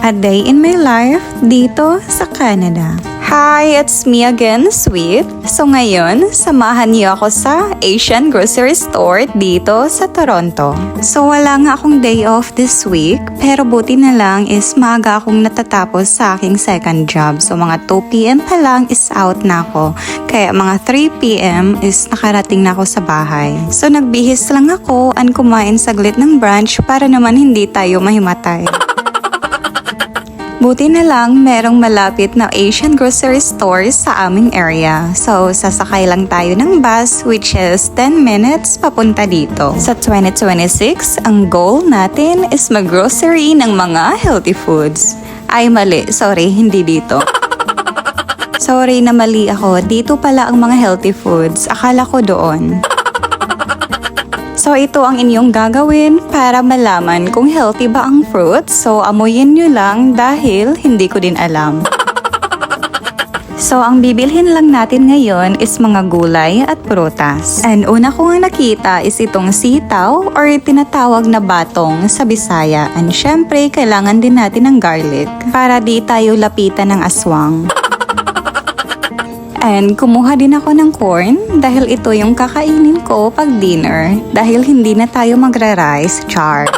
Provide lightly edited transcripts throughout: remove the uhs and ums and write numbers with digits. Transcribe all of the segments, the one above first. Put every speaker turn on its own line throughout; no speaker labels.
A day in my life dito sa Canada. Hi, it's me again, Sweet. So ngayon, samahan niyo ako sa Asian grocery store dito sa Toronto. So wala nga akong day off this week, pero buti na lang is maaga akong natatapos sa aking second job. So mga 2 p.m. pa lang is out na ako. Kaya mga 3 p.m. is nakarating na ako sa bahay. So nagbihis lang ako and kumain saglit ng brunch para naman hindi tayo mahimatay. Buti na lang merong malapit na Asian grocery store sa aming area. So, sasakay lang tayo ng bus which is 10 minutes papunta dito. Sa 2026, ang goal natin is mag-grocery ng mga healthy foods. Ay mali, sorry, hindi dito. Sorry na mali ako, dito pala ang mga healthy foods. Akala ko doon. So ito ang inyong gagawin para malaman kung healthy ba ang fruits. So amuyin nyo lang dahil hindi ko din alam. So ang bibilhin lang natin ngayon is mga gulay at prutas. And una ko nga nakita is itong sitaw or tinatawag na batong sa Bisaya. And syempre kailangan din natin ng garlic para di tayo lapitan ng aswang. And kumuha din ako ng corn dahil ito yung kakainin ko pag dinner dahil hindi na tayo magra-rice, char.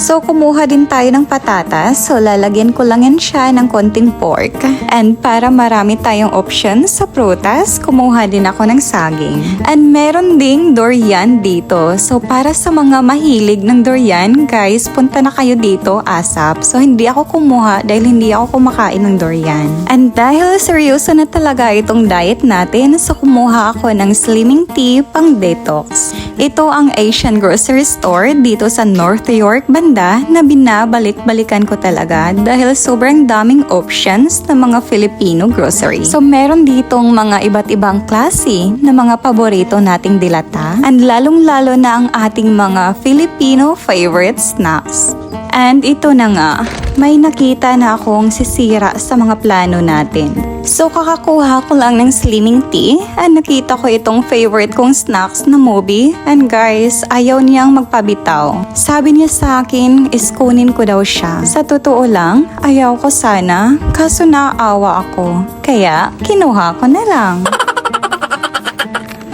So kumuha din tayo ng patatas, so lalagyan ko lang yan siya ng konting pork. And para marami tayong options sa prutas, kumuha din ako ng saging. And meron ding durian dito, so para sa mga mahilig ng durian, guys, punta na kayo dito ASAP. So hindi ako kumuha dahil hindi ako kumakain ng durian. And dahil seryoso na talaga itong diet natin, so kumuha ako ng slimming tea pang detox. Ito ang Asian grocery store dito sa North York banda na binabalik-balikan ko talaga dahil sobrang daming options ng mga Filipino grocery. So meron ditong mga iba't ibang klase na mga paborito nating dilata and lalong-lalo na ang ating mga Filipino favorite snacks. And ito na nga, may nakita na akong sisira sa mga plano natin. So kakakuha ko lang ng slimming tea and nakita ko itong favorite kong snacks na movie and guys, ayaw niyang magpabitaw. Sabi niya sa akin is kunin ko daw siya. Sa totoo lang, ayaw ko sana kaso naawa ako. Kaya kinuha ko na lang.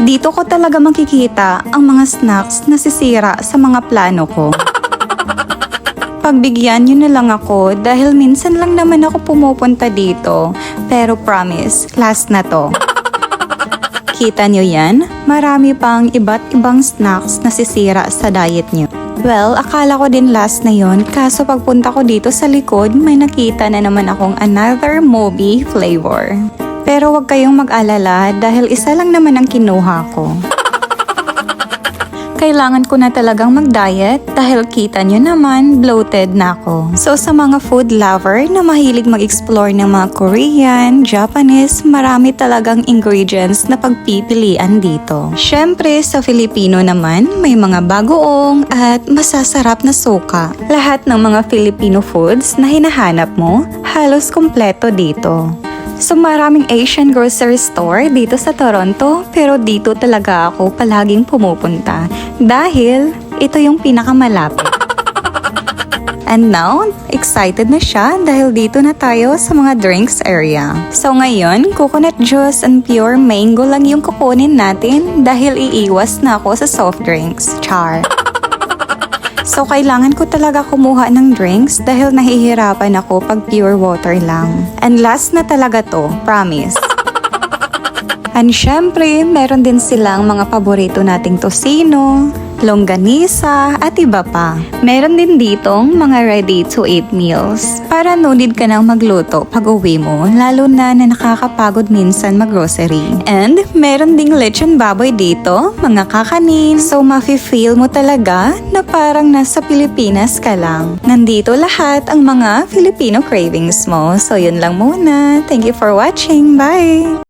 Dito ko talaga makikita ang mga snacks na sisira sa mga plano ko. Pagbigyan nyo na lang ako dahil minsan lang naman ako pumupunta dito. Pero promise, last na to. Kita nyo yan? Marami pang iba't ibang snacks na sisira sa diet nyo. Well, akala ko din last na yon. Kaso pagpunta ko dito sa likod, may nakita na naman akong another Moby flavor. Pero wag kayong mag-alala dahil isa lang naman ang kinuha ko. Kailangan ko na talagang mag-diet dahil kita nyo naman, bloated na ako. So sa mga food lover na mahilig mag-explore ng mga Korean, Japanese, marami talagang ingredients na pagpipilian dito. Syempre sa Filipino naman, may mga bagoong at masasarap na suka. Lahat ng mga Filipino foods na hinahanap mo, halos kompleto dito. So maraming Asian grocery store dito sa Toronto pero dito talaga ako palaging pumupunta dahil ito yung pinakamalapit. And now, excited na siya dahil dito na tayo sa mga drinks area. So ngayon, coconut juice and pure mango lang yung kukunin natin dahil iiwas na ako sa soft drinks. Char! So, kailangan ko talaga kumuha ng drinks dahil nahihirapan ako pag pure water lang. And last na talaga to, promise. And syempre, meron din silang mga paborito nating tocino, longganisa, at iba pa. Meron din ditong mga ready-to-eat meals. Para no need ka nang magluto pag uwi mo, lalo na nakakapagod minsan mag-grocery. And meron ding lechon baboy dito, mga kakanin. So mafe-feel mo talaga na parang nasa Pilipinas ka lang. Nandito lahat ang mga Filipino cravings mo. So yun lang muna. Thank you for watching. Bye!